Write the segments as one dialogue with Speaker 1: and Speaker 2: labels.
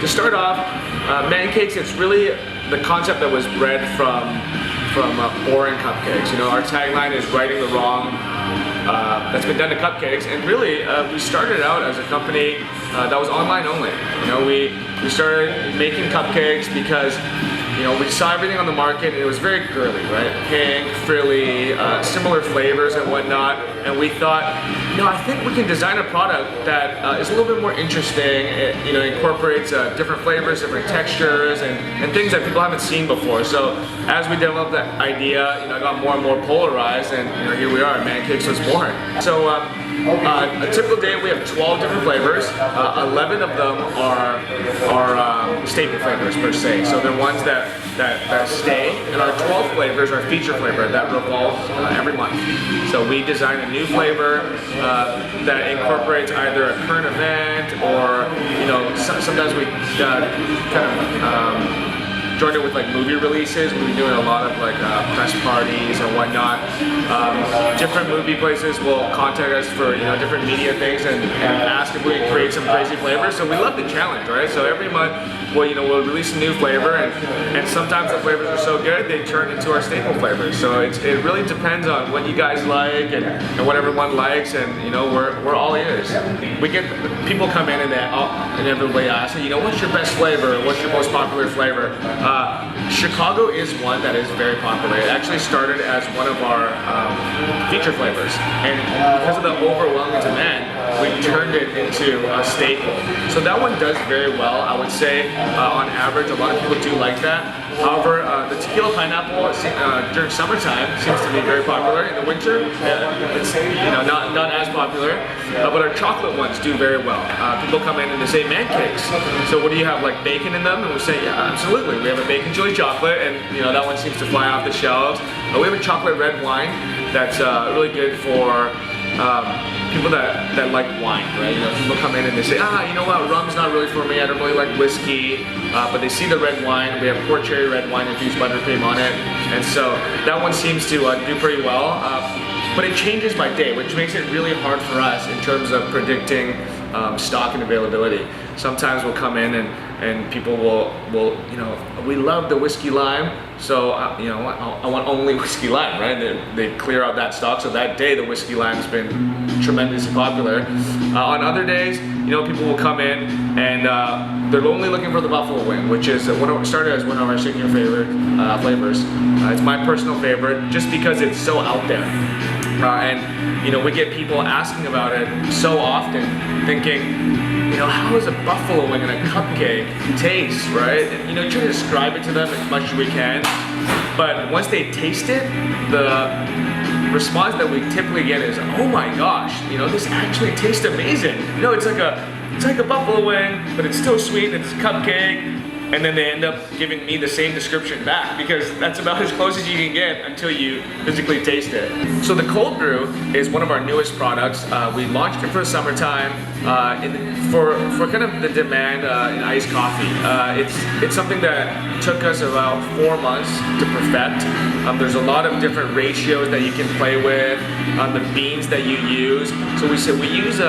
Speaker 1: To start off, Mancakes, it's really the concept that was bred from boring cupcakes. You know, our tagline is righting the wrong that's been done to cupcakes, and really we started out as a company that was online only. You know, we started making cupcakes because, you know, we saw everything on the market and it was very girly, right? Pink, frilly, similar flavors and whatnot, and we thought, you know, I think we can design a product that is a little bit more interesting. It, you know, incorporates different flavors, different textures, and things that people haven't seen before. So as we developed that idea, you know, it got more and more polarized, and you know, here we are, Mancakes was born. So a typical day we have 12 different flavors. 11 of them are staple flavors per se. So they're ones that stay, and our 12 flavors are feature flavor that revolve every month. So we design a new flavor that incorporates either a current event, or, you know, sometimes we kind of joined it with like movie releases. We've been doing a lot of like press parties and whatnot. Different movie places will contact us for, you know, different media things and ask if we can create some crazy flavors. So we love the challenge, right? So every month we'll release a new flavor, and sometimes the flavors are so good they turn into our staple flavors. So it really depends on what you guys like and what everyone likes, and you know, we're all ears. We get people come in and everybody asks, you know, what's your best flavor? What's your most popular flavor? Chicago is one that is very popular. It actually started as one of our feature flavors, and because of the overwhelming demand, we turned it into a staple. So that one does very well, I would say. On average, a lot of people do like that. However, the tequila pineapple during summertime seems to be very popular. In the winter, it's, you know, not as popular. But our chocolate ones do very well. People come in and they say Mancakes. So what do you have, like bacon in them? And we say, yeah, absolutely. We have a bacon chili chocolate, and you know, that one seems to fly off the shelves. We have a chocolate red wine that's really good for people that like wine, right? You know, people come in and they say, you know what, rum's not really for me, I don't really like whiskey, but they see the red wine. We have port cherry red wine infused buttercream on it, and so that one seems to do pretty well. But it changes by day, which makes it really hard for us in terms of predicting stock and availability. Sometimes we'll come in and people will, you know, we love the whiskey lime, so you know, I want only whiskey lime, right? They clear out that stock, so that day the whiskey lime's been tremendously popular. On other days, you know, people will come in and they're only looking for the buffalo wing, which is started as one of our signature favorite flavors. It's my personal favorite just because it's so out there. And you know, we get people asking about it so often, thinking, you know, how does a buffalo wing and a cupcake taste, right? And you know, try to describe it to them as much as we can. But once they taste it, the response that we typically get is, oh my gosh, you know, this actually tastes amazing. You know, it's like a buffalo wing, but it's still sweet, it's a cupcake. And then they end up giving me the same description back, because that's about as close as you can get until you physically taste it. So the cold brew is one of our newest products. We launched it for summertime for kind of the demand in iced coffee. It's something that took us about 4 months to perfect. There's a lot of different ratios that you can play with, the beans that you use. So we use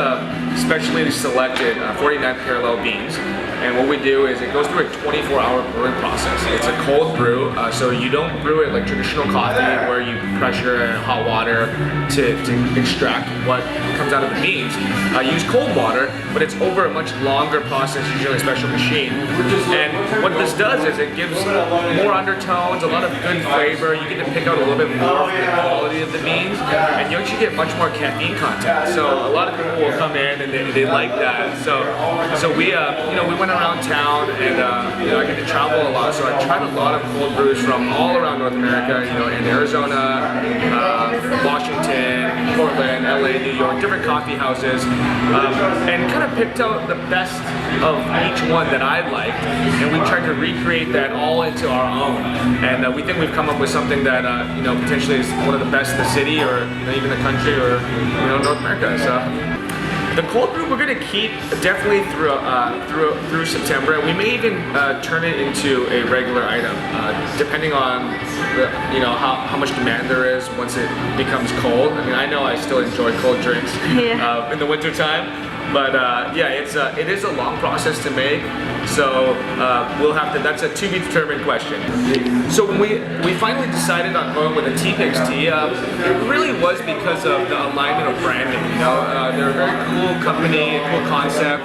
Speaker 1: specially selected 49th parallel beans. And what we do is it goes through a 24-hour brewing process. It's a cold brew, so you don't brew it like traditional coffee where you pressure and hot water to extract what comes out of the beans. You use cold water, but it's over a much longer process, usually a special machine. And what this does is it gives more undertones, a lot of good flavor. You get to pick out a little bit more of the quality of the beans, and you actually get much more caffeine content. So a lot of people will come in and they like that. So we you know, we went around town, and you know, I get to travel a lot, so I tried a lot of cold brews from all around North America, you know, in Arizona, Washington, Portland, LA, New York, different coffee houses, and kind of picked out the best of each one that I liked, and we tried to recreate that all into our own. And we think we've come up with something that you know, potentially is one of the best in the city, or you know, even the country, or you know, North America. So the cold brew we're going to keep definitely through September, and we may even turn it into a regular item, depending on you know, how much demand there is once it becomes cold. I mean, I know I still enjoy cold drinks in the winter time. But yeah, it is a long process to make. So we'll have to. That's a to be determined question. So when we finally decided on going with a Teapigs tea, it really was because of the alignment of branding. You know, they're a very cool company, cool concept.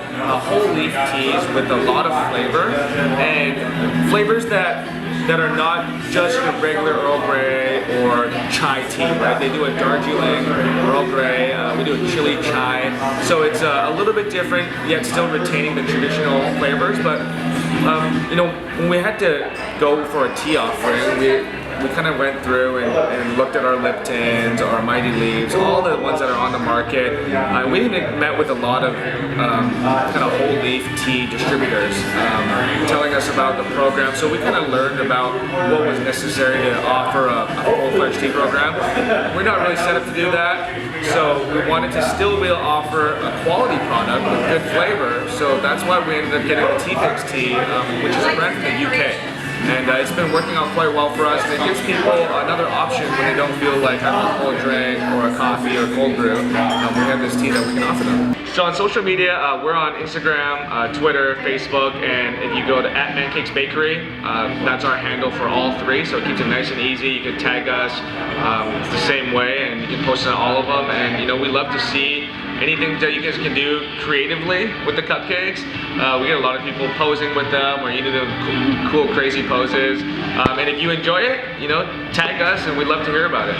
Speaker 1: Whole leaf teas with a lot of flavor and flavors that are not just your regular Earl Grey or chai tea, right? They do a Darjeeling Earl Grey, we do a chili chai, so it's a little bit different, yet still retaining the traditional flavors. But you know, when we had to go for a tea offering, we kind of went through and looked at our Liptons, our Mighty Leaves, all the ones that are on the market. We even met with a lot of kind of whole leaf tea distributors telling us about the program. So we kind of learned about what was necessary to offer a full-fledged tea program. We're not really set up to do that, so we wanted to still be able to offer a quality product with good flavor. So that's why we ended up getting the Teapigs tea, which is a brand from the UK. And it's been working out quite well for us, and it gives people another option when they don't feel like having a cold drink or a coffee or a cold brew. We have this tea that we can offer them. So on social media, we're on Instagram, Twitter, Facebook, and if you go to @Mancakes Bakery, that's our handle for all three, so it keeps it nice and easy. You can tag us the same way, and you can post on all of them. And you know, we love to see anything that you guys can do creatively with the cupcakes. We get a lot of people posing with them or eating them cool, crazy poses. And if you enjoy it, you know, tag us and we'd love to hear about it.